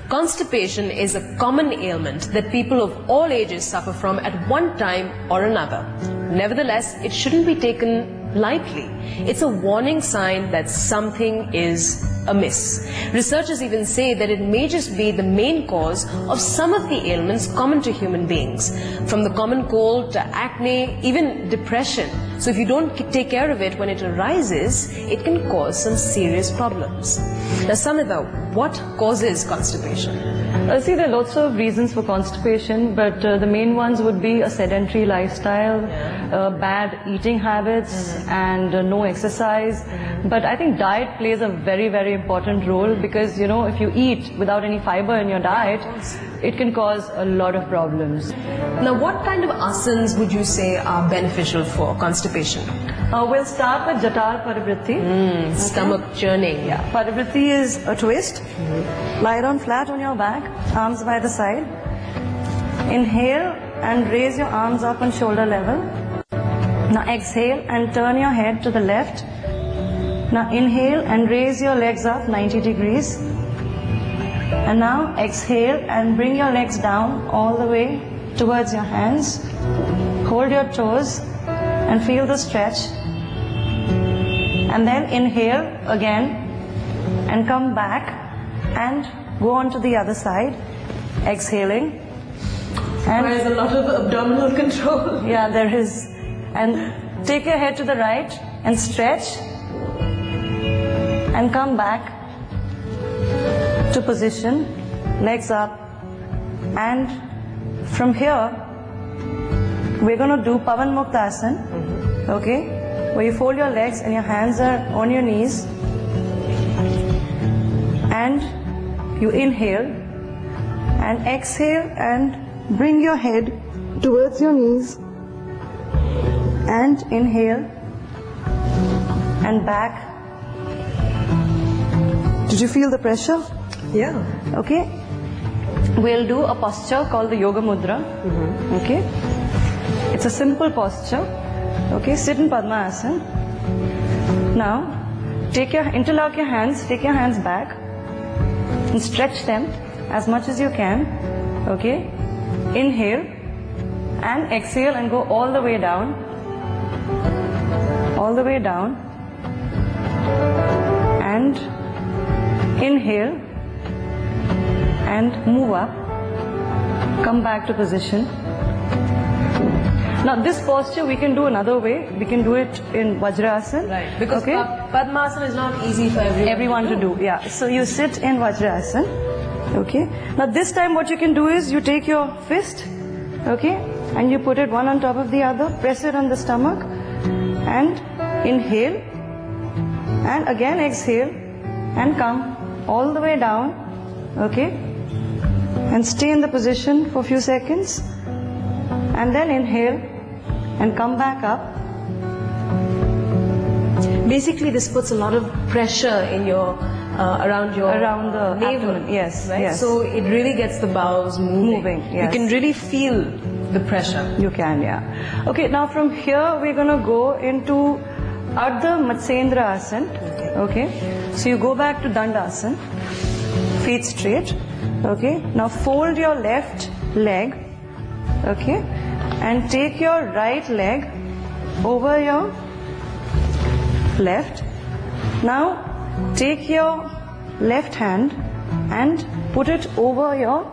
Constipation is a common ailment that people of all ages suffer from at one time or another. Nevertheless, it shouldn't be taken lightly. It's a warning sign that something is amiss. Researchers even say that it may just be the main cause of some of the ailments common to human beings, from the common cold to acne, even depression. So if you don't take care of it when it arises, it can cause some serious problems. Now, Samita, what causes constipation? See, there are lots of reasons for constipation, but the main ones would be a sedentary lifestyle, bad eating habits, and no exercise. But I think diet plays a very, very important role, because, you know, if you eat without any fiber in your diet, it can cause a lot of problems. Now, what kind of asanas would you say are beneficial for constipation? We'll start with Jatal Parivritti. Stomach churning. Yeah, Parivritti is a twist. Lie down flat on your back, arms by the side. Inhale and raise your arms up on shoulder level. Now exhale and turn your head to the left. Now inhale and raise your legs up 90 degrees. And now exhale and bring your legs down all the way towards your hands. Hold your toes and feel the stretch. And then inhale again and come back and go on to the other side, exhaling. And there's a lot of abdominal control. Yeah, there is. And take your head to the right and stretch and come back to position, legs up. And from here, we're going to do Pavan Muktasana, okay? Where you fold your legs and your hands are on your knees. And you inhale and exhale and bring your head towards your knees. And inhale and back. Did you feel the pressure? Yeah. Okay. We'll do a posture called the Yoga Mudra. Okay. It's a simple posture. Okay. Sit in Padmasana. Now, interlock your hands. Take your hands back and stretch them as much as you can. Okay. Inhale and exhale and go all the way down. All the way down. And inhale and move up. Come back to position. Now this posture we can do another way. We can do it in Vajrasana. Right. Because Padmasana is not easy for everyone to do. Yeah. So you sit in Vajrasana. Okay. Now this time what you can do is you take your fist. Okay. And you put it one on top of the other. Press it on the stomach. And inhale. And again exhale. And come all the way down. Okay. And stay in the position for a few seconds. And then inhale. And come back up. Basically, this puts a lot of pressure in your around the navel. Abdomen. Yes, right? yes. So it really gets the bowels moving. Yes. You can really feel the pressure. You can, yeah. Okay, now from here we're going to go into Ardha Matsyendra Asana. Okay. So you go back to Dandasana. Feet straight. Okay. Now fold your left leg. Okay. And take your right leg over your left. Now take your left hand and put it over your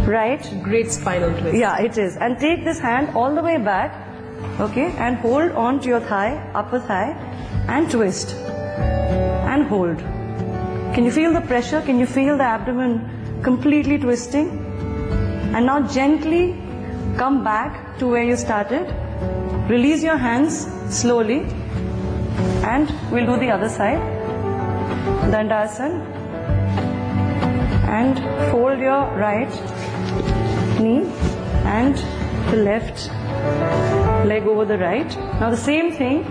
right. Great spinal twist. Yeah, it is. And take this hand all the way back. Okay. And hold on to your thigh, upper thigh, and twist. And hold. Can you feel the pressure? Can you feel the abdomen completely twisting? And now gently come back to where you started. Release your hands slowly. And we'll do the other side. Dandasana. And fold your right knee and the left leg over the right. Now the same thing.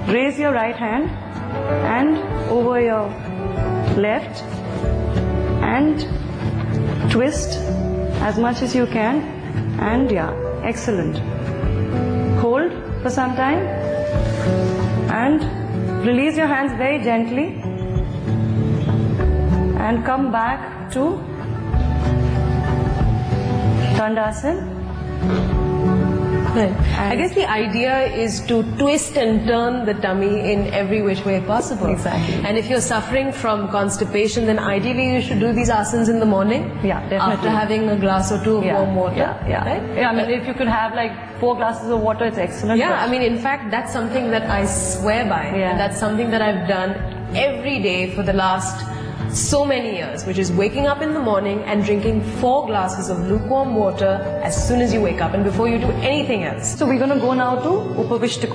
Raise your right hand and over your left and twist as much as you can. And yeah, excellent. Hold for some time and release your hands very gently and come back to Dandasana. Right. I guess the idea is to twist and turn the tummy in every which way possible. Exactly. And if you're suffering from constipation, then ideally you should do these asanas in the morning. Yeah, definitely. After having a glass or two of warm water. Yeah. Right? Yeah, I mean, if you could have like 4 glasses of water, it's excellent. Yeah, but- I mean, in fact, that's something that I swear by. Yeah. And that's something that I've done every day for the last so many years, which is waking up in the morning and drinking 4 glasses of lukewarm water as soon as you wake up and before you do anything else. So we're going to go now to Upavishta